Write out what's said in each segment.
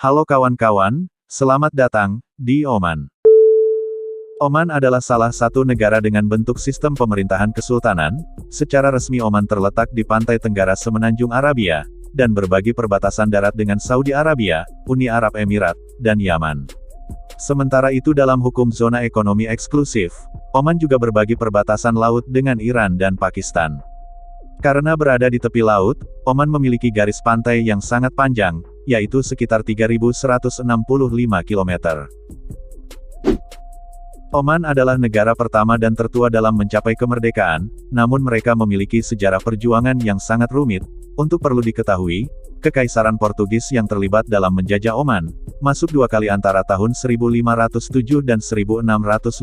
Halo kawan-kawan, selamat datang di Oman. Oman adalah salah satu negara dengan bentuk sistem pemerintahan kesultanan. Secara resmi Oman terletak di pantai tenggara Semenanjung Arabia, dan berbagi perbatasan darat dengan Saudi Arabia, Uni Arab Emirat, dan Yaman. Sementara itu dalam hukum zona ekonomi eksklusif, Oman juga berbagi perbatasan laut dengan Iran dan Pakistan. Karena berada di tepi laut, Oman memiliki garis pantai yang sangat panjang, yaitu sekitar 3.165 km. Oman adalah negara pertama dan tertua dalam mencapai kemerdekaan, namun mereka memiliki sejarah perjuangan yang sangat rumit. Untuk perlu diketahui, Kekaisaran Portugis yang terlibat dalam menjajah Oman, masuk dua kali antara tahun 1507 dan 1650,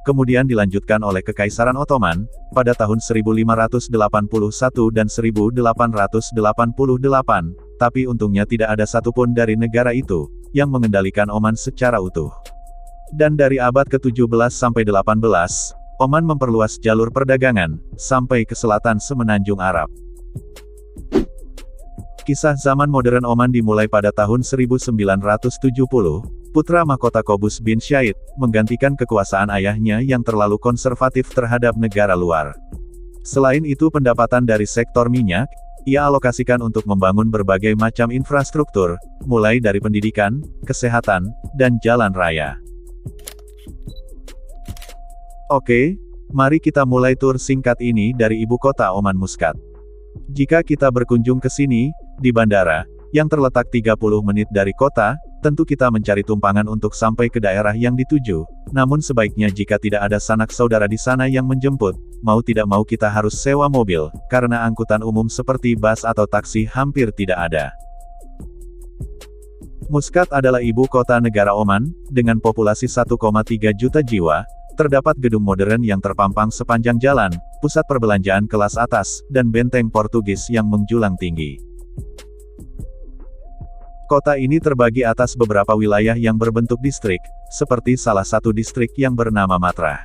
kemudian dilanjutkan oleh Kekaisaran Ottoman, pada tahun 1581 dan 1888, tapi untungnya tidak ada satupun dari negara itu, yang mengendalikan Oman secara utuh. Dan dari abad ke-17 sampai 18, Oman memperluas jalur perdagangan, sampai ke selatan Semenanjung Arab. Kisah zaman modern Oman dimulai pada tahun 1970, putra mahkota Qobus bin Syait, menggantikan kekuasaan ayahnya yang terlalu konservatif terhadap negara luar. Selain itu pendapatan dari sektor minyak, ia alokasikan untuk membangun berbagai macam infrastruktur, mulai dari pendidikan, kesehatan, dan jalan raya. Oke, mari kita mulai tur singkat ini dari ibu kota Oman Muscat. Jika kita berkunjung ke sini, di bandara, yang terletak 30 menit dari kota, tentu kita mencari tumpangan untuk sampai ke daerah yang dituju. Namun sebaiknya jika tidak ada sanak saudara di sana yang menjemput, mau tidak mau kita harus sewa mobil, karena angkutan umum seperti bus atau taksi hampir tidak ada. Muscat adalah ibu kota negara Oman, dengan populasi 1,3 juta jiwa. Terdapat gedung modern yang terpampang sepanjang jalan, pusat perbelanjaan kelas atas, dan benteng Portugis yang menjulang tinggi. Kota ini terbagi atas beberapa wilayah yang berbentuk distrik, seperti salah satu distrik yang bernama Matra.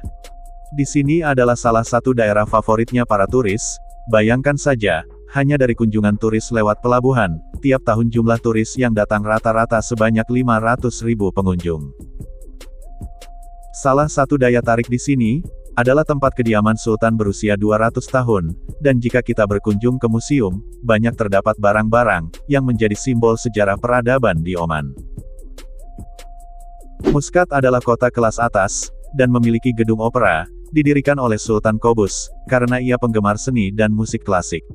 Di sini adalah salah satu daerah favoritnya para turis. Bayangkan saja, hanya dari kunjungan turis lewat pelabuhan, tiap tahun jumlah turis yang datang rata-rata sebanyak 500.000 pengunjung. Salah satu daya tarik di sini, adalah tempat kediaman Sultan berusia 200 tahun, dan jika kita berkunjung ke museum, banyak terdapat barang-barang, yang menjadi simbol sejarah peradaban di Oman. Muscat adalah kota kelas atas, dan memiliki gedung opera, didirikan oleh Sultan Qobus, karena ia penggemar seni dan musik klasik.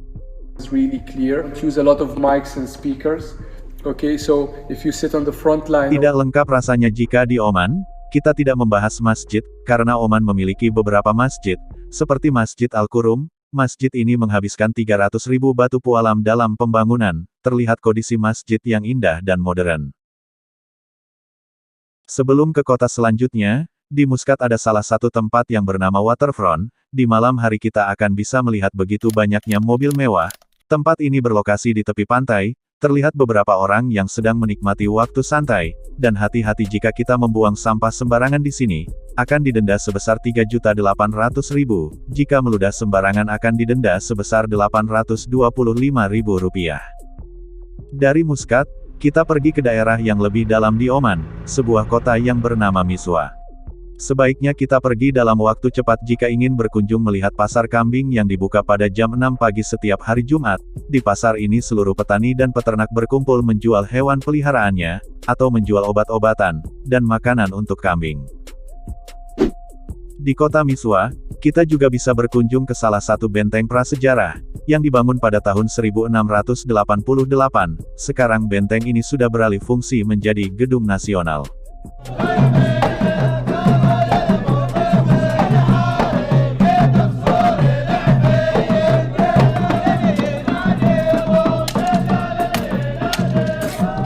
It's really clear, use a lot of mics and speakers. Okay, so if you sit on the front line. Tidak lengkap rasanya jika di Oman, kita tidak membahas masjid, karena Oman memiliki beberapa masjid, seperti Masjid Al-Qurum. Masjid ini menghabiskan 300.000 batu pualam dalam pembangunan, terlihat kondisi masjid yang indah dan modern. Sebelum ke kota selanjutnya, di Muscat ada salah satu tempat yang bernama Waterfront. Di malam hari kita akan bisa melihat begitu banyaknya mobil mewah. Tempat ini berlokasi di tepi pantai. Terlihat beberapa orang yang sedang menikmati waktu santai, dan hati-hati jika kita membuang sampah sembarangan di sini, akan didenda sebesar 3.800.000, jika meludah sembarangan akan didenda sebesar Rp825.000. Dari Muscat, kita pergi ke daerah yang lebih dalam di Oman, sebuah kota yang bernama Miswa. Sebaiknya kita pergi dalam waktu cepat jika ingin berkunjung melihat pasar kambing yang dibuka pada jam 6 pagi setiap hari Jumat. Di pasar ini seluruh petani dan peternak berkumpul menjual hewan peliharaannya, atau menjual obat-obatan, dan makanan untuk kambing. Di kota Miswa, kita juga bisa berkunjung ke salah satu benteng prasejarah, yang dibangun pada tahun 1688. Sekarang benteng ini sudah beralih fungsi menjadi gedung nasional.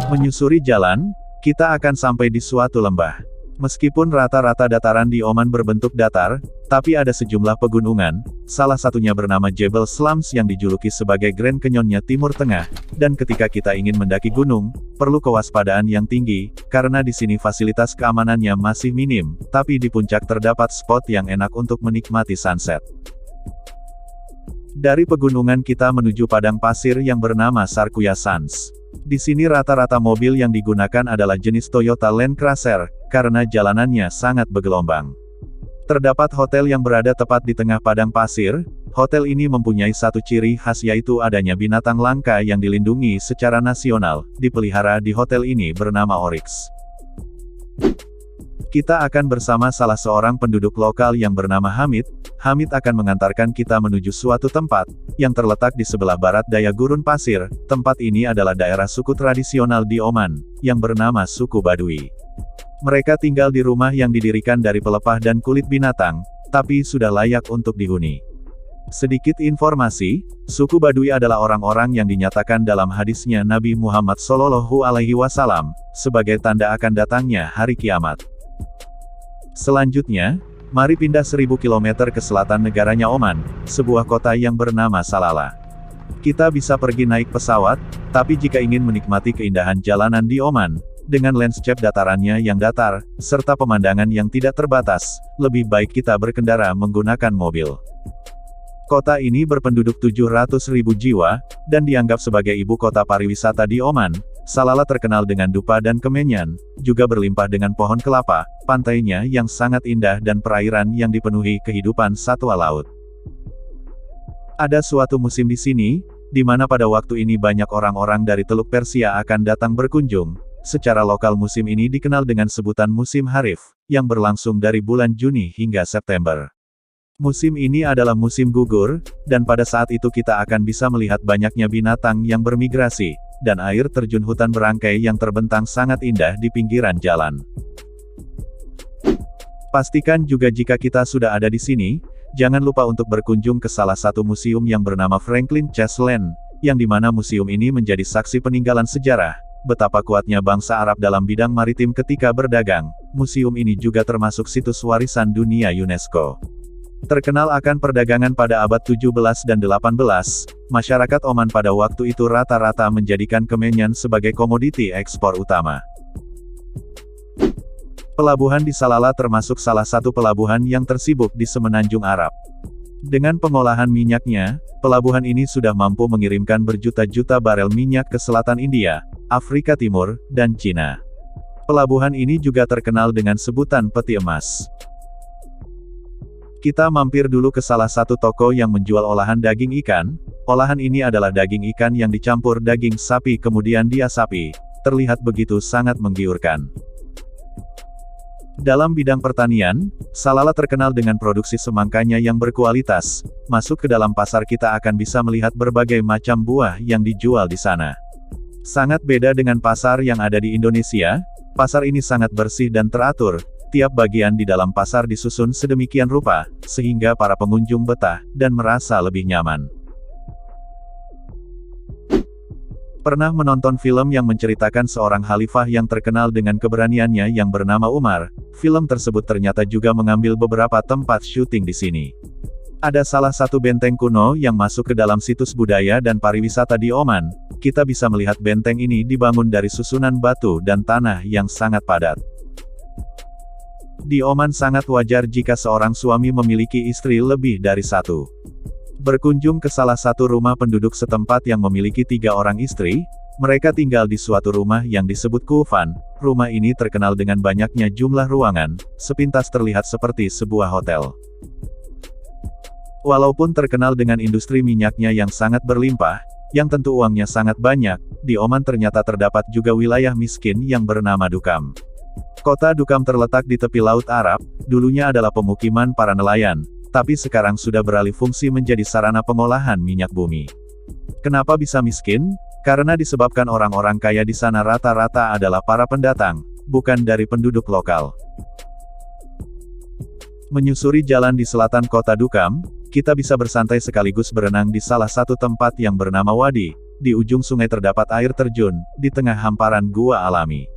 Menyusuri jalan, kita akan sampai di suatu lembah. Meskipun rata-rata dataran di Oman berbentuk datar, tapi ada sejumlah pegunungan, salah satunya bernama Jebel Slams yang dijuluki sebagai Grand Canyonnya Timur Tengah, dan ketika kita ingin mendaki gunung, perlu kewaspadaan yang tinggi, karena di sini fasilitas keamanannya masih minim, tapi di puncak terdapat spot yang enak untuk menikmati sunset. Dari pegunungan kita menuju padang pasir yang bernama Sarkuya Sands. Di sini rata-rata mobil yang digunakan adalah jenis Toyota Land Cruiser, karena jalanannya sangat bergelombang. Terdapat hotel yang berada tepat di tengah padang pasir. Hotel ini mempunyai satu ciri khas yaitu adanya binatang langka yang dilindungi secara nasional, dipelihara di hotel ini bernama Oryx. Kita akan bersama salah seorang penduduk lokal yang bernama Hamid. Hamid akan mengantarkan kita menuju suatu tempat, yang terletak di sebelah barat daya gurun pasir. Tempat ini adalah daerah suku tradisional di Oman, yang bernama suku Badui. Mereka tinggal di rumah yang didirikan dari pelepah dan kulit binatang, tapi sudah layak untuk dihuni. Sedikit informasi, suku Badui adalah orang-orang yang dinyatakan dalam hadisnya Nabi Muhammad SAW, sebagai tanda akan datangnya hari kiamat. Selanjutnya, mari pindah 1000 km ke selatan negaranya Oman, sebuah kota yang bernama Salalah. Kita bisa pergi naik pesawat, tapi jika ingin menikmati keindahan jalanan di Oman, dengan landscape datarannya yang datar, serta pemandangan yang tidak terbatas, lebih baik kita berkendara menggunakan mobil. Kota ini berpenduduk 700.000 jiwa, dan dianggap sebagai ibu kota pariwisata di Oman. Salalah terkenal dengan dupa dan kemenyan, juga berlimpah dengan pohon kelapa, pantainya yang sangat indah dan perairan yang dipenuhi kehidupan satwa laut. Ada suatu musim di sini, di mana pada waktu ini banyak orang-orang dari Teluk Persia akan datang berkunjung. Secara lokal musim ini dikenal dengan sebutan musim Harif, yang berlangsung dari bulan Juni hingga September. Musim ini adalah musim gugur, dan pada saat itu kita akan bisa melihat banyaknya binatang yang bermigrasi, dan air terjun hutan berangkai yang terbentang sangat indah di pinggiran jalan. Pastikan juga jika kita sudah ada di sini, jangan lupa untuk berkunjung ke salah satu museum yang bernama Franklin Chase Land, yang dimana museum ini menjadi saksi peninggalan sejarah, betapa kuatnya bangsa Arab dalam bidang maritim ketika berdagang. Museum ini juga termasuk situs warisan dunia UNESCO. Terkenal akan perdagangan pada abad 17 dan 18, masyarakat Oman pada waktu itu rata-rata menjadikan kemenyan sebagai komoditi ekspor utama. Pelabuhan di Salalah termasuk salah satu pelabuhan yang tersibuk di semenanjung Arab. Dengan pengolahan minyaknya, pelabuhan ini sudah mampu mengirimkan berjuta-juta barel minyak ke selatan India, Afrika Timur, dan Cina. Pelabuhan ini juga terkenal dengan sebutan peti emas. Kita mampir dulu ke salah satu toko yang menjual olahan daging ikan. Olahan ini adalah daging ikan yang dicampur daging sapi kemudian diasapi. Terlihat begitu sangat menggiurkan. Dalam bidang pertanian, Salalah terkenal dengan produksi semangkanya yang berkualitas. Masuk ke dalam pasar kita akan bisa melihat berbagai macam buah yang dijual di sana. Sangat beda dengan pasar yang ada di Indonesia. Pasar ini sangat bersih dan teratur. Tiap bagian di dalam pasar disusun sedemikian rupa, sehingga para pengunjung betah, dan merasa lebih nyaman. Pernah menonton film yang menceritakan seorang khalifah yang terkenal dengan keberaniannya yang bernama Umar. Film tersebut ternyata juga mengambil beberapa tempat syuting di sini. Ada salah satu benteng kuno yang masuk ke dalam situs budaya dan pariwisata di Oman. Kita bisa melihat benteng ini dibangun dari susunan batu dan tanah yang sangat padat. Di Oman sangat wajar jika seorang suami memiliki istri lebih dari satu. Berkunjung ke salah satu rumah penduduk setempat yang memiliki 3 orang istri, mereka tinggal di suatu rumah yang disebut kufan. Rumah ini terkenal dengan banyaknya jumlah ruangan, sepintas terlihat seperti sebuah hotel. Walaupun terkenal dengan industri minyaknya yang sangat berlimpah, yang tentu uangnya sangat banyak, di Oman ternyata terdapat juga wilayah miskin yang bernama Dukam. Kota Dukam terletak di tepi Laut Arab, dulunya adalah pemukiman para nelayan, tapi sekarang sudah beralih fungsi menjadi sarana pengolahan minyak bumi. Kenapa bisa miskin? Karena disebabkan orang-orang kaya di sana rata-rata adalah para pendatang, bukan dari penduduk lokal. Menyusuri jalan di selatan kota Dukam, kita bisa bersantai sekaligus berenang di salah satu tempat yang bernama Wadi. Di ujung sungai terdapat air terjun, di tengah hamparan gua alami.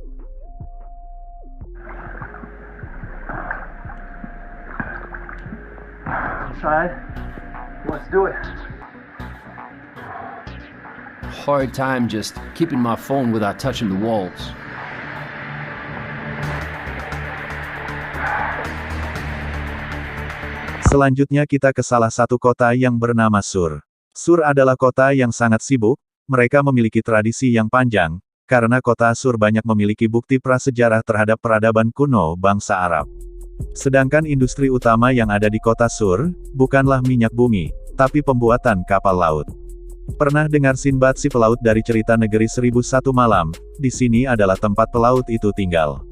Let's do it. Hard time just keeping my phone without touching the walls. Selanjutnya kita ke salah satu kota yang bernama Sur. Sur adalah kota yang sangat sibuk, mereka memiliki tradisi yang panjang, karena kota Sur banyak memiliki bukti prasejarah terhadap peradaban kuno bangsa Arab. Sedangkan industri utama yang ada di kota Sur, bukanlah minyak bumi, tapi pembuatan kapal laut. Pernah dengar Sinbad si pelaut dari cerita negeri 1001 malam? Di sini adalah tempat pelaut itu tinggal.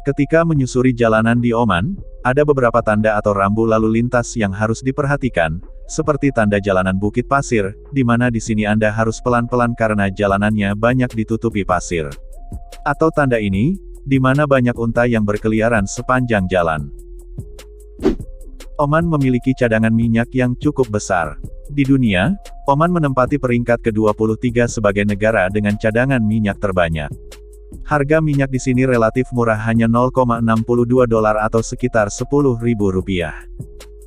Ketika menyusuri jalanan di Oman, ada beberapa tanda atau rambu lalu lintas yang harus diperhatikan, seperti tanda jalanan bukit pasir, di mana di sini Anda harus pelan-pelan karena jalanannya banyak ditutupi pasir. Atau tanda ini, di mana banyak unta yang berkeliaran sepanjang jalan. Oman memiliki cadangan minyak yang cukup besar. Di dunia, Oman menempati peringkat ke-23 sebagai negara dengan cadangan minyak terbanyak. Harga minyak di sini relatif murah, hanya $0,62 atau sekitar Rp10.000.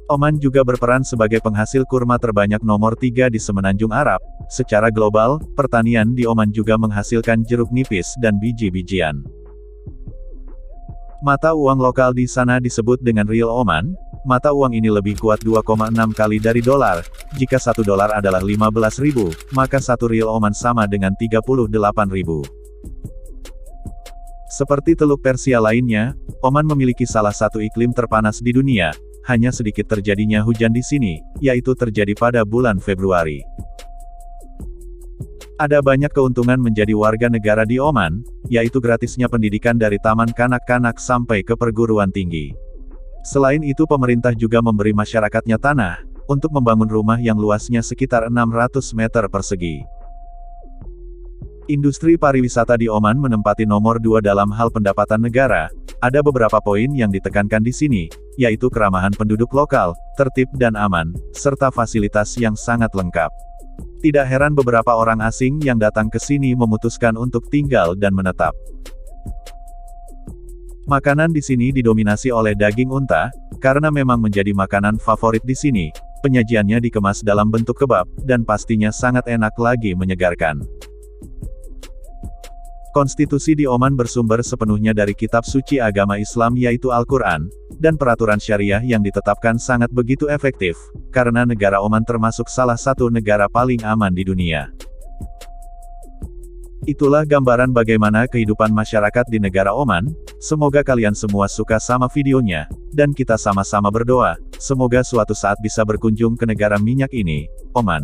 Oman juga berperan sebagai penghasil kurma terbanyak nomor 3 di semenanjung Arab. Secara global, pertanian di Oman juga menghasilkan jeruk nipis dan biji-bijian. Mata uang lokal di sana disebut dengan rial Oman. Mata uang ini lebih kuat 2,6 kali dari dolar. Jika $1 adalah 15.000, maka 1 rial Oman sama dengan 38.000. Seperti Teluk Persia lainnya, Oman memiliki salah satu iklim terpanas di dunia. Hanya sedikit terjadinya hujan di sini, yaitu terjadi pada bulan Februari. Ada banyak keuntungan menjadi warga negara di Oman, yaitu gratisnya pendidikan dari taman kanak-kanak sampai ke perguruan tinggi. Selain itu, pemerintah juga memberi masyarakatnya tanah untuk membangun rumah yang luasnya sekitar 600 meter persegi. Industri pariwisata di Oman menempati nomor 2 dalam hal pendapatan negara. Ada beberapa poin yang ditekankan di sini, yaitu keramahan penduduk lokal, tertib dan aman, serta fasilitas yang sangat lengkap. Tidak heran beberapa orang asing yang datang ke sini memutuskan untuk tinggal dan menetap. Makanan di sini didominasi oleh daging unta, karena memang menjadi makanan favorit di sini. Penyajiannya dikemas dalam bentuk kebab, dan pastinya sangat enak lagi menyegarkan. Konstitusi di Oman bersumber sepenuhnya dari kitab suci agama Islam yaitu Al-Quran, dan peraturan syariah yang ditetapkan sangat begitu efektif, karena negara Oman termasuk salah satu negara paling aman di dunia. Itulah gambaran bagaimana kehidupan masyarakat di negara Oman. Semoga kalian semua suka sama videonya, dan kita sama-sama berdoa, semoga suatu saat bisa berkunjung ke negara minyak ini, Oman.